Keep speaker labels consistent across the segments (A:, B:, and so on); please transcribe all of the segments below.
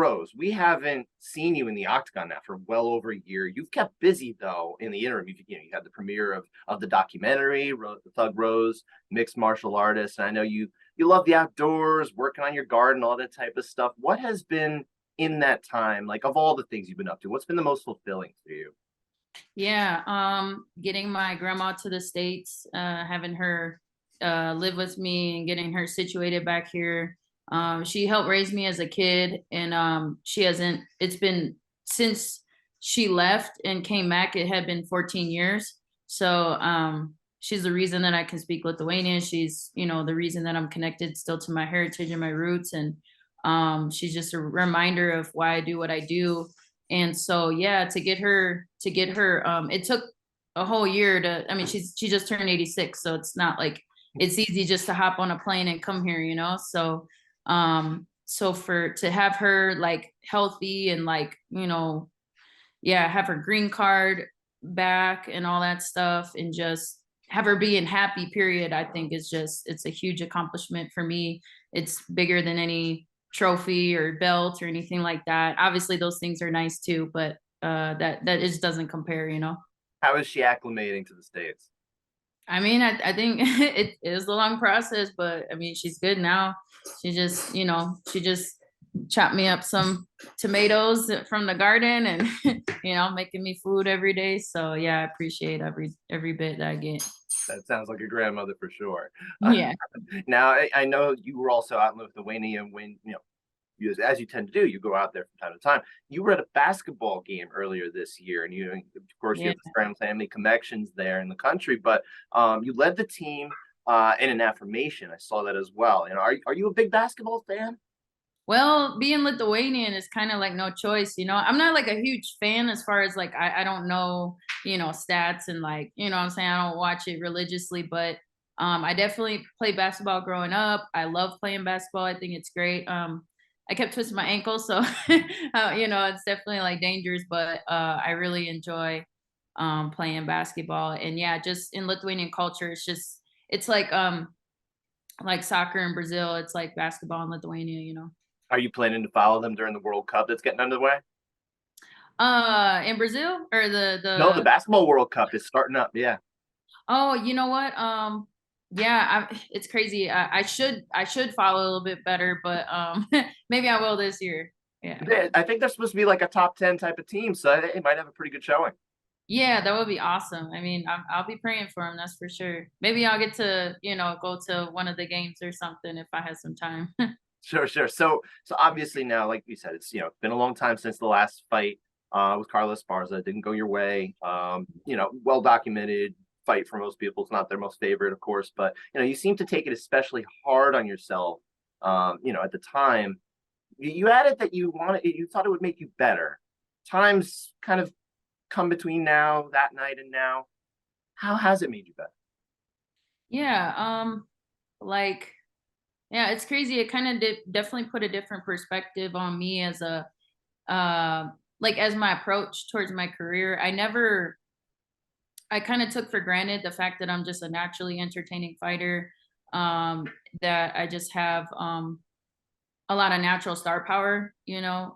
A: Rose, we haven't seen you in the octagon now for well over a year. You've kept busy though in the interim. You had the premiere of the documentary, Thug Rose, mixed martial artist. And I know you love the outdoors, working on your garden, all that type of stuff. What has been in that time, like of all the things you've been up to, what's been the most fulfilling for you?
B: Yeah, getting my grandma to the States, having her live with me and getting her situated back here. She helped raise me as a kid, and she hasn't, it's been since she left and came back, it had been 14 years. So she's the reason that I can speak Lithuanian. She's, the reason that I'm connected still to my heritage and my roots. And she's just a reminder of why I do what I do. And so, yeah, to get her, it took a whole year to, I mean, she just turned 86. So it's not like it's easy just to hop on a plane and come here. So to have her like healthy and like, yeah, have her green card back and all that stuff and just have her being happy, period, I think it's a huge accomplishment for me. It's bigger than any trophy or belt or anything like that. Obviously those things are nice too, but that just doesn't compare.
A: How is she acclimating to the States?
B: I mean, I think it is a long process, but I mean, she's good now. She just chopped me up some tomatoes from the garden and, making me food every day. So yeah, I appreciate every bit that I get.
A: That sounds like a grandmother for sure.
B: Yeah.
A: Now, I know you were also out in Lithuania when, as you tend to do, you go out there from time to time. You were at a basketball game earlier this year, and of course, you
B: Yeah.
A: have the Graham family connections there in the country, but you led the team in an affirmation. I saw that as well. And are you a big basketball fan?
B: Well, being Lithuanian is kind of like no choice. I'm not like a huge fan as far as like I don't know, stats and like, what I'm saying, I don't watch it religiously, but I definitely played basketball growing up. I love playing basketball. I think it's great. I kept twisting my ankle, so it's definitely like dangerous, but I really enjoy playing basketball. And yeah, just in Lithuanian culture, it's like soccer in Brazil, it's like basketball in Lithuania.
A: Are you planning to follow them during the World Cup that's getting underway?
B: In Brazil or
A: No, the
B: the
A: Basketball World Cup is starting up. Yeah.
B: oh, you know what? Yeah, it's crazy. I should follow a little bit better, but maybe I will this year. Yeah.
A: I think they're supposed to be like a top 10 type of team, so they might have a pretty good showing.
B: Yeah, that would be awesome. I mean, I'll be praying for him, that's for sure. Maybe I'll get to, go to one of the games or something if I have some time.
A: Sure, sure. So obviously now, like you said, it's been a long time since the last fight with Carla Esparza. It didn't go your way. Well documented fight for most people. It's not their most favorite, of course, but you seem to take it especially hard on yourself. At the time, you added that you thought it would make you better. Times kind of come between now, that night, and now. How has it made you better?
B: Yeah, like yeah, it's crazy. It kind of definitely put a different perspective on me as a like as my approach towards my career. I kind of took for granted the fact that I'm just a naturally entertaining fighter, um, that I just have a lot of natural star power.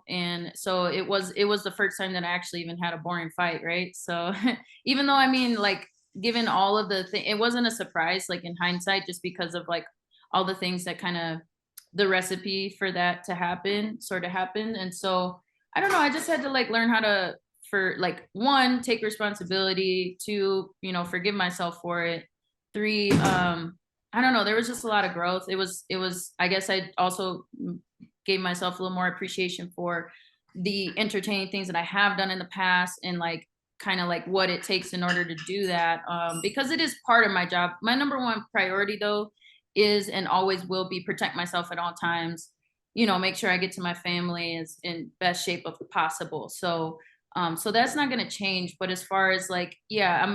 B: And so it was the first time that I actually even had a boring fight, right? So even though I mean, like, given all of the thing, it wasn't a surprise, like in hindsight, just because of like all the things that kind of the recipe for that to happen sort of happened. And so I don't know, I just had to like learn how to, for like, one, take responsibility, two, forgive myself for it, three, I don't know, there was just a lot of growth. It was I guess I also gave myself a little more appreciation for the entertaining things that I have done in the past, and like kind of like what it takes in order to do that, because it is part of my job. My number one priority though is and always will be protect myself at all times, make sure I get to my family is in best shape of possible. So that's not going to change. But as far as like, yeah, I'm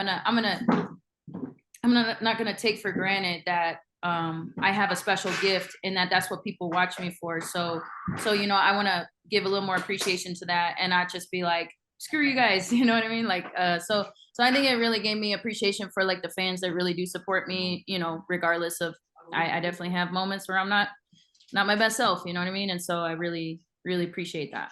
B: not gonna take for granted that I have a special gift and that's what people watch me for. So I want to give a little more appreciation to that and not just be like, screw you guys. You know what I mean? Like, so I think it really gave me appreciation for like the fans that really do support me. Regardless of, I definitely have moments where I'm not my best self. You know what I mean? And so I really really appreciate that.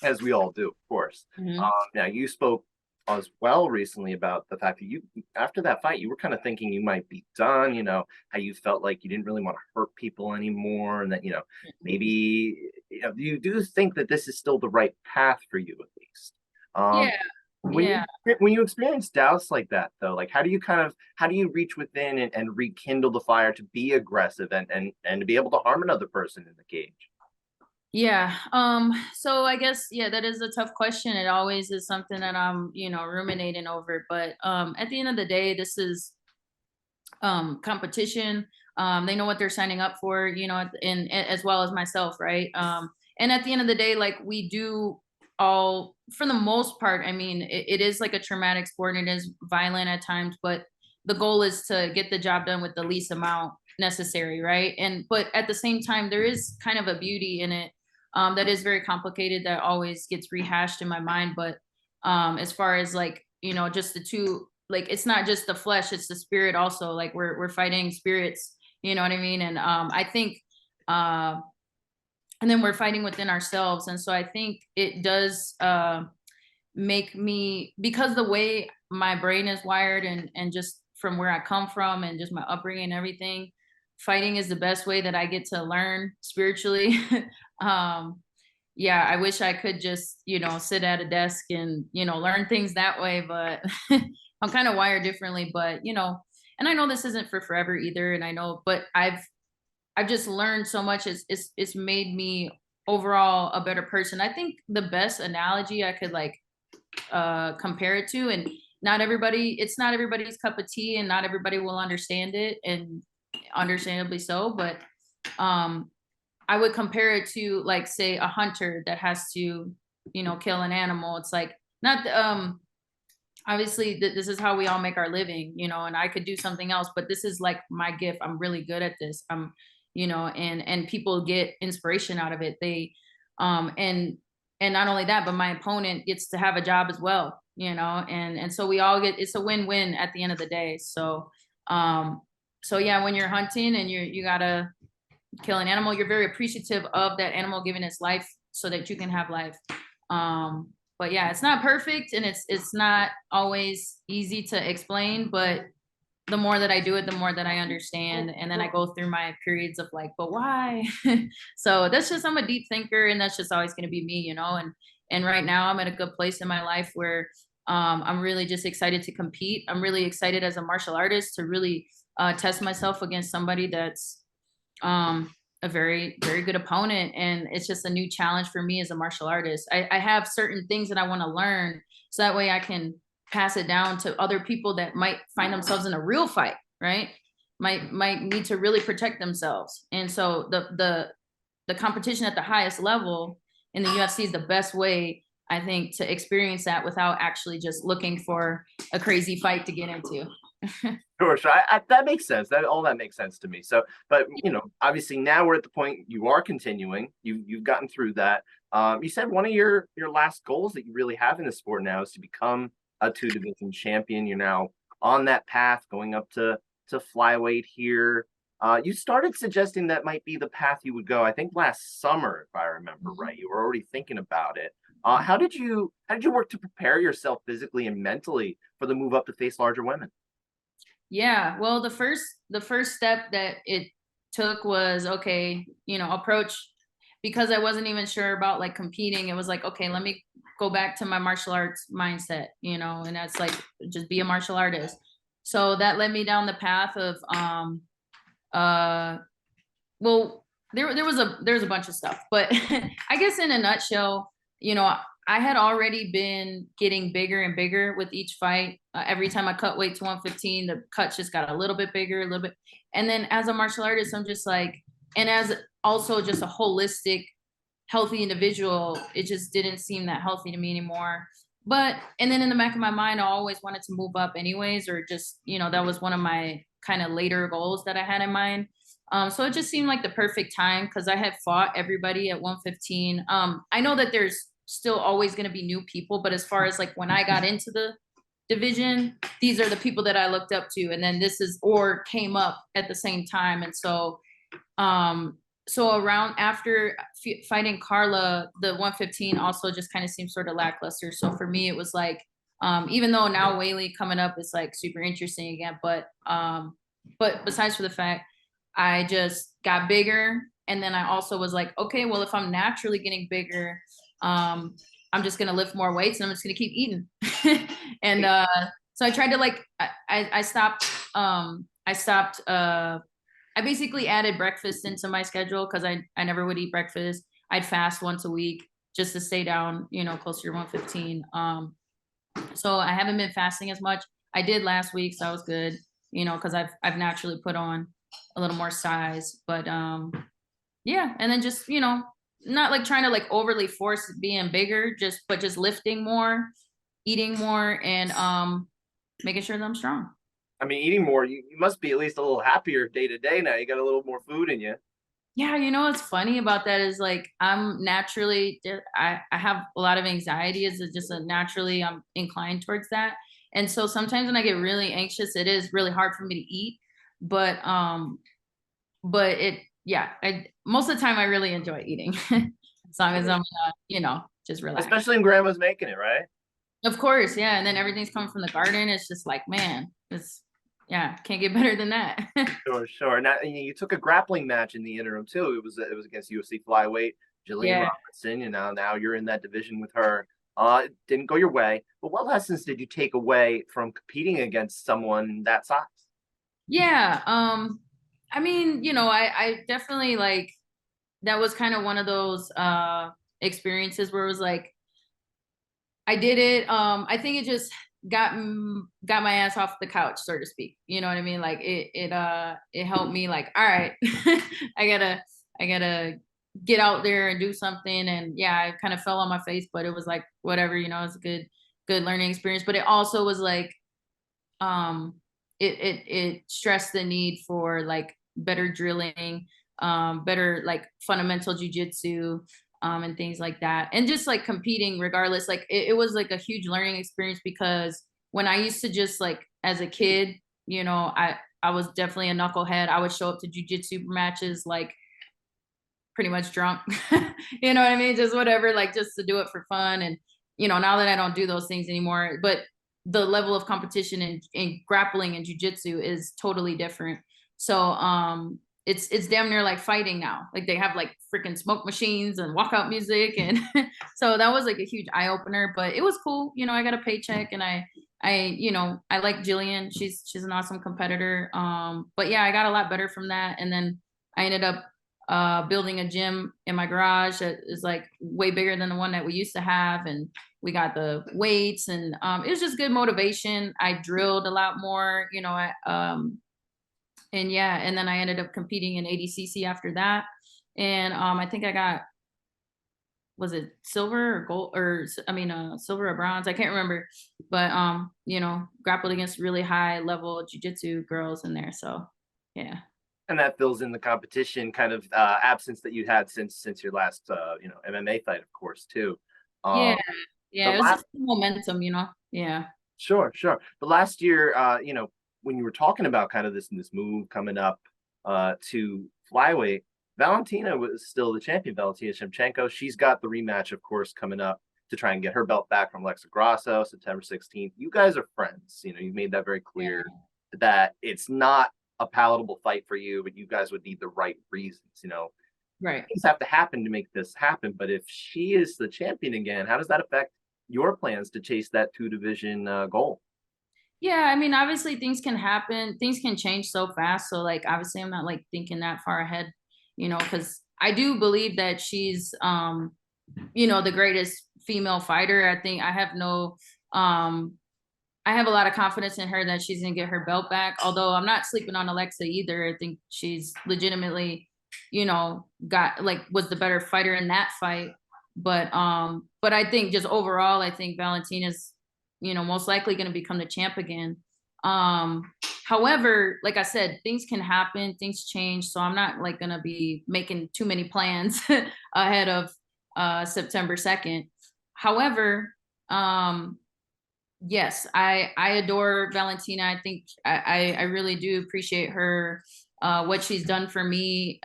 A: As we all do, of course.
B: Mhm.
A: Now you spoke as well recently about the fact that you, after that fight, you were kind of thinking you might be done. How you felt like you didn't really want to hurt people anymore, and that maybe you do think that this is still the right path for you at least. Um,
B: Yeah,
A: when
B: yeah.
A: you experience doubts like that, though, like how do you reach within and rekindle the fire to be aggressive and to be able to harm another person in the cage?
B: Yeah. So I guess, yeah, that is a tough question. It always is something that I'm, ruminating over. But at the end of the day, this is competition. They know what they're signing up for, and as well as myself, right? And at the end of the day, like we do all, for the most part, I mean, it is like a traumatic sport and it is violent at times, but the goal is to get the job done with the least amount necessary, right? And but at the same time, there is kind of a beauty in it, that is very complicated, that always gets rehashed in my mind. But as far as like, just the two, like it's not just the flesh, it's the spirit also. Like we're fighting spirits, you know what I mean? And I think uh and then we're fighting within ourselves. And so I think it does make me, because the way my brain is wired, and just from where I come from and just my upbringing and everything, fighting is the best way that I get to learn spiritually. um yeah, I wish I could just, sit at a desk and, learn things that way, but I'm kind of wired differently. But, and I know this isn't for forever either. And I know, but I've just learned so much. It's made me overall a better person. I think the best analogy I could like compare it to, and it's not everybody's cup of tea, and not everybody will understand it, and understandably so, but um I would compare it to, like, say, a hunter that has to, kill an animal. It's like not obviously this is how we all make our living, and I could do something else, but this is like my gift. I'm really good at this. And people get inspiration out of it. They and not only that, but my opponent gets to have a job as well, and so we all get, it's a win-win at the end of the day. Um so yeah, when you're hunting and you gotta kill an animal, you're very appreciative of that animal giving its life so that you can have life. But yeah, it's not perfect, and it's not always easy to explain, but the more that I do it, the more that I understand. And then I go through my periods of like, but why? So that's just, I'm a deep thinker, and that's just always going to be me, and right now I'm at a good place in my life where I'm really just excited to compete. I'm really excited as a martial artist to really test myself against somebody that's a very, very good opponent. And it's just a new challenge for me as a martial artist. I have certain things that I want to learn, so that way I can pass it down to other people that might find themselves in a real fight, right? Might need to really protect themselves. And so the competition at the highest level in the UFC is the best way, I think, to experience that without actually just looking for a crazy fight to get into.
A: Sure, sure. That makes sense. That makes sense to me. So, but obviously now we're at the point you are continuing. You've gotten through that. You said one of your last goals that you really have in the sport now is to become a two division champion. You're now on that path, going up to flyweight here. You started suggesting that might be the path you would go. I think last summer, if I remember right, you were already thinking about it. How did you work to prepare yourself physically and mentally for the move up to face larger women?
B: Yeah, well, the first step that it took was, okay, approach, because I wasn't even sure about like competing. It was like, okay, let me go back to my martial arts mindset, and that's like just be a martial artist. So that led me down the path of uh well, there's a bunch of stuff, but I guess in a nutshell, I had already been getting bigger and bigger with each fight. Every time I cut weight to 115, the cuts just got a little bit bigger, a little bit. And then as a martial artist, I'm just like, and as also just a holistic, healthy individual, it just didn't seem that healthy to me anymore. But, and then in the back of my mind, I always wanted to move up anyways, or just, that was one of my kind of later goals that I had in mind. So it just seemed like the perfect time, because I had fought everybody at 115. I know that there's still always going to be new people, but as far as like when I got into the division, these are the people that I looked up to, and then this is or came up at the same time. And so so around after fighting Carla, the 115 also just kind of seemed sort of lackluster. So for me, it was like, even though now Whaley coming up is like super interesting again, but besides for the fact, I just got bigger, and then I also was like, okay, well, if I'm naturally getting bigger, I'm just gonna lift more weights and I'm just gonna keep eating. And so I tried to like, I stopped, I basically added breakfast into my schedule because I never would eat breakfast. I'd fast once a week just to stay down, closer to 115. So I haven't been fasting as much. I did last week, so I was good, because I've naturally put on a little more size. But yeah, and then just, not like trying to like overly force being bigger, but just lifting more, eating more, and making sure that I'm strong.
A: I mean, eating more, you must be at least a little happier day to day now. You got a little more food in you.
B: Yeah, what's funny about that is like I'm naturally I have a lot of anxiety. Is just a naturally I'm inclined towards that. And so sometimes when I get really anxious, it is really hard for me to eat. But it yeah, I most of the time I really enjoy eating as long as I'm just relaxed.
A: Especially when grandma's making it, right?
B: Of course, yeah. And then everything's coming from the garden. It's just like, man, it's yeah, can't get better than that.
A: Sure, sure. Now you took a grappling match in the interim too. It was against UFC Flyweight, Jillian
B: Yeah.
A: Robinson. Now you're in that division with her. It didn't go your way, but what lessons did you take away from competing against someone that size?
B: Yeah. I mean, I definitely like that was kind of one of those experiences where it was like I did it. I think it just got my ass off the couch, so to speak. You know what I mean? Like it helped me like, all right, I gotta get out there and do something. And yeah, I kind of fell on my face, but it was like whatever, it's a good learning experience. But it also was like um it stressed the need for like better drilling, better like fundamental jujitsu, and things like that, and just like competing regardless. Like it was like a huge learning experience because when I used to just like as a kid, I was definitely a knucklehead. I would show up to jujitsu matches like pretty much drunk. You know what I mean? Just whatever, like just to do it for fun. And now that I don't do those things anymore, but the level of competition in grappling and jujitsu is totally different. So it's damn near like fighting now. Like they have like freaking smoke machines and walkout music, and so that was like a huge eye opener. But it was cool. I got a paycheck, and I like Jillian. She's an awesome competitor. But yeah, I got a lot better from that, and then I ended up building a gym in my garage that is like way bigger than the one that we used to have, and we got the weights, and it was just good motivation. I drilled a lot more, and yeah, and then I ended up competing in ADCC after that, and I think I got, was it silver or gold, or I mean silver or bronze, I can't remember, but grappled against really high level jiu-jitsu girls in there, so yeah.
A: And that fills in the competition kind of absence that you had since your last MMA fight, of course, too.
B: Yeah,
A: Um, the
B: yeah, it was
A: last
B: just momentum, yeah.
A: Sure, sure. But last year, when you were talking about kind of this move coming up to flyweight, Valentina was still the champion. Valentina Shevchenko. She's got the rematch, of course, coming up to try and get her belt back from Lexa Grasso, September 16th. You guys are friends. You've made that very clear that it's not a palatable fight for you, but you guys would need the right reasons.
B: Right.
A: Things have to happen to make this happen. But if she is the champion again, how does that affect your plans to chase that two division goal?
B: Yeah, I mean, obviously things can happen, things can change so fast. So like obviously I'm not like thinking that far ahead, because I do believe that she's the greatest female fighter. I think I have a lot of confidence in her that she's gonna get her belt back. Although I'm not sleeping on Alexa either. I think she's legitimately, got like was the better fighter in that fight. But I think just overall, I think Valentina's, most likely gonna become the champ again. However, like I said, things can happen, things change. So I'm not like gonna be making too many plans ahead of September 2nd. However, yes, I adore Valentina. I think I really do appreciate her what she's done for me,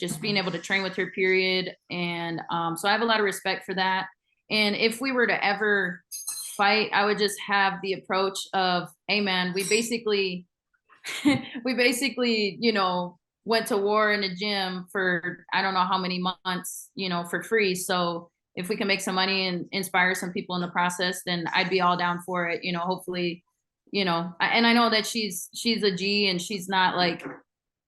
B: just being able to train with her, period. And so I have a lot of respect for that. And if we were to ever fight, I would just have the approach of, hey man, we basically we basically, went to war in the gym for I don't know how many months, for free. So if we can make some money and inspire some people in the process, then I'd be all down for it. Hopefully, and I know that she's a G, and she's not like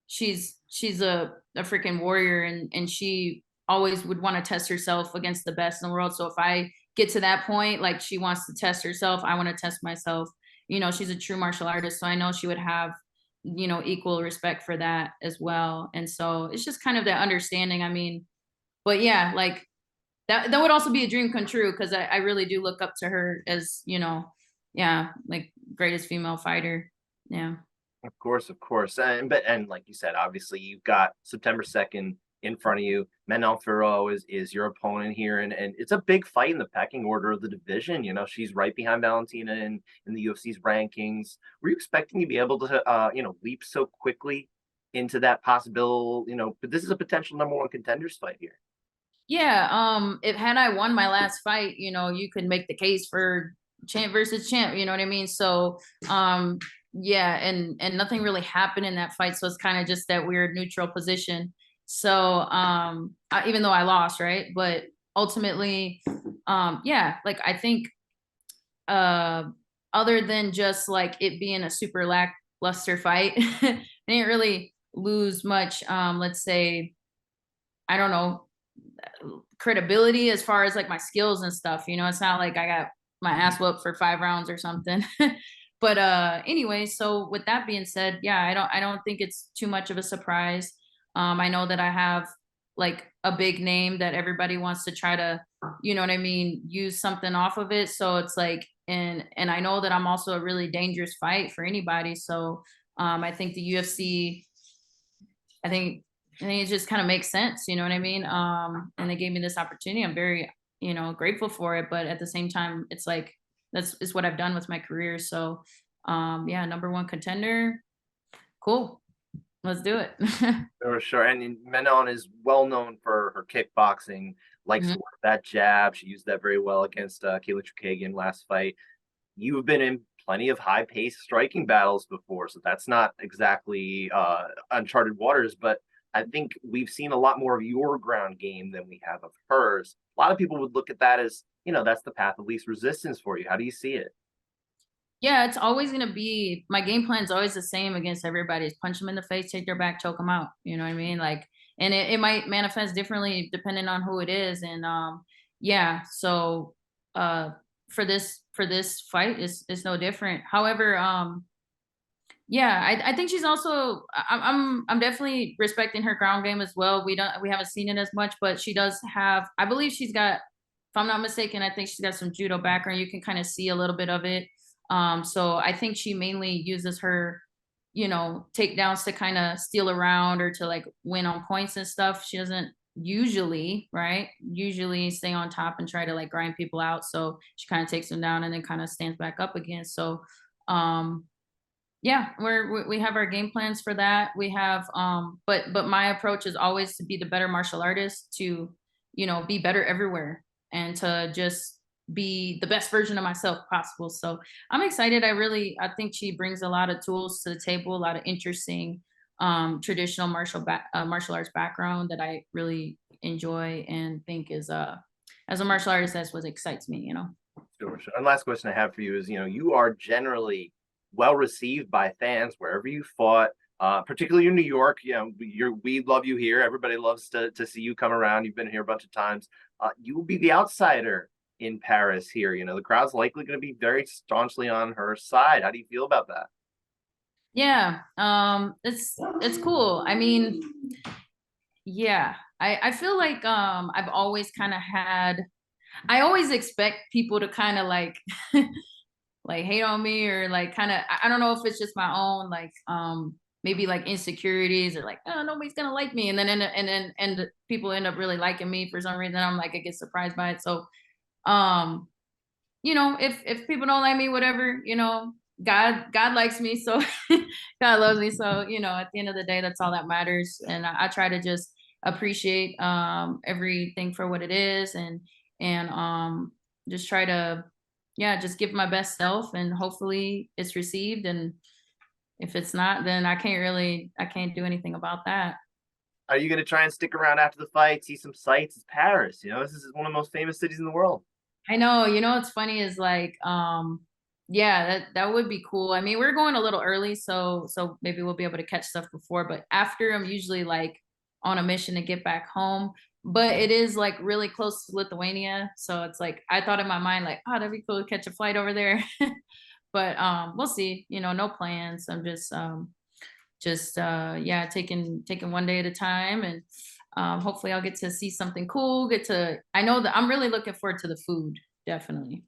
B: she's a freaking warrior, and she always would want to test herself against the best in the world. So if I get to that point, like she wants to test herself, I want to test myself. She's a true martial artist, so I know she would have equal respect for that as well. And so it's just kind of that understanding. I mean, but yeah, like that would also be a dream come true, because I really do look up to her as, yeah, like greatest female fighter. Yeah.
A: Of course. And like you said, obviously you've got September 2nd in front of you. Manon Fiorot is your opponent here, and it's a big fight in the pecking order of the division. She's right behind Valentina in the UFC's rankings. Were you expecting to be able to leap so quickly into that possible, but this is a potential number one contenders fight here.
B: Yeah, if had I won my last fight, you could make the case for champ versus champ, you know what I mean? So, yeah, and nothing really happened in that fight, so it's kind of just that weird neutral position. So, even though I lost, right? But ultimately, yeah, like I think, uh, other than just like it being a super lackluster fight, I didn't really lose much. Let's say, I don't know, credibility as far as like my skills and stuff. It's not like I got my ass whooped for 5 rounds or something. But anyway, so with that being said, yeah, I don't think it's too much of a surprise. I know that I have like a big name that everybody wants to try to, you know what I mean, use something off of it. So it's like, and I know that I'm also a really dangerous fight for anybody. So I think the UFC, I think it just kind of makes sense, you know what I mean? And they gave me this opportunity. I'm very, grateful for it. But at the same time, it's like that's is what I've done with my career. So yeah, number one contender. Cool. Let's do it.
A: For sure. And Manon is well known for her kickboxing, likes to
B: Mhm.
A: work that jab. She used that very well against Kayla Chukagian last fight. You've been in plenty of high-paced striking battles before, so that's not exactly uncharted waters, but I think we've seen a lot more of your ground game than we have of hers. A lot of people would look at that as, that's the path of least resistance for you. How do you see it?
B: Yeah, it's always gonna be my game plan is always the same against everybody. Is punch them in the face, take their back, choke them out. You know what I mean? Like, and it might manifest differently depending on who it is. And yeah, so uh, for this fight, is no different. However, yeah, I think she's also I'm definitely respecting her ground game as well. We haven't seen it as much, but she does have. I believe she's got, if I'm not mistaken, I think she's got some judo background. You can kind of see a little bit of it. So I think she mainly uses her, takedowns to kind of steal around or to like win on points and stuff. She doesn't usually, right? Usually stay on top and try to like grind people out. So she kind of takes them down and then kind of stands back up again. So yeah, we have our game plans for that. We have but my approach is always to be the better martial artist, to be better everywhere, and to just be the best version of myself possible. So I'm excited. I think she brings a lot of tools to the table, a lot of interesting traditional martial arts background that I really enjoy and think is as a martial artist, that's what excites me.
A: Sure, sure. And last question I have for you is, you are generally well received by fans wherever you fought, particularly in New York. We love you here. Everybody loves to see you come around. You've been here a bunch of times. You will be the outsider in Paris here. The crowd's likely going to be very staunchly on her side. How do you feel about that?
B: Yeah, it's cool. I mean, yeah, I feel like I've always kind of had. I always expect people to kind of like like hate on me, or like kind of, I don't know if it's just my own like maybe like insecurities, or like, oh, nobody's gonna like me, and then and people end up really liking me for some reason. I'm like, I get surprised by it. So if people don't like me, whatever, God likes me, so God loves me. So, you know, at the end of the day, that's all that matters. And I try to just appreciate everything for what it is, and just try to, yeah, just give my best self, and hopefully it's received. And if it's not, then I can't do anything about that.
A: Are you going to try and stick around after the fight, see some sights? It's Paris. You know, this is one of the most famous cities in the world.
B: I know, you know, what's funny is like, yeah, that would be cool. I mean, we're going a little early, so maybe we'll be able to catch stuff before, but after I'm usually like on a mission to get back home. But it is like really close to Lithuania. So it's like I thought in my mind, like, oh, that'd be cool to catch a flight over there. But we'll see, you know, no plans. I'm just yeah, taking one day at a time, and hopefully I'll get to see something cool, I know that I'm really looking forward to the food, definitely.